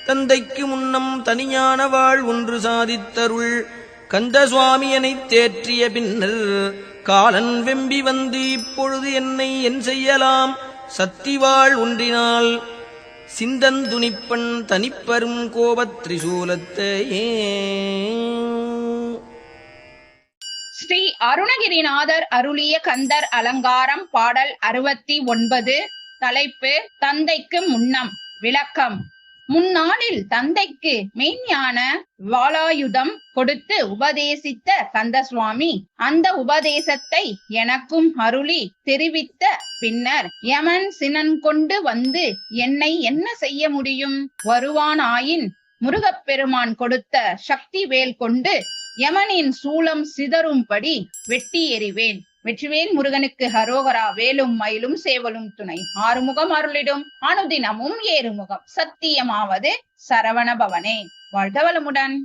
தந்தைக்கு முன்னம் தனியான வாழ் ஒன்று சாதித்தருள் கந்த சுவாமியனைத் தேற்றிய பின்னர் காலன் வெம்பி வந்து இப்பொழுது என்னை என் செய்யலாம் சத்திவாள் ஒன்றினால் சிந்தந்துணிப்பன் தனிப்பெரும் கோபத் திரிசூலத்தையே. ஸ்ரீ அருணகிரிநாதர் அருளிய கந்தர் அலங்காரம் பாடல் 69. தலைப்பு தந்தைக்கு முன்னம். விளக்கம். முன்னாளில் தந்தைக்கு மெய்ஞான வாளாயுதம் கொடுத்து உபதேசித்த கந்தசுவாமி அந்த உபதேசத்தை எனக்கும் அருளி தெரிவித்த பின்னர் யமன் சினன் கொண்டு வந்து என்னை என்ன செய்ய முடியும்? வருவானாயின் முருகப்பெருமான் கொடுத்த சக்தி வேல் கொண்டு யமனின் சூலம் சிதறும்படி வெட்டி எறிவேன். வெற்றிவேல் முருகனுக்கு ஹரோகரா. வேலும் மயிலும் சேவலும் துணை. ஆறுமுகம் அருளிடும் அனுதினமும் ஏறுமுகம். சத்தியமாவது சரவண பவனே. வாழ்க வளமுடன்.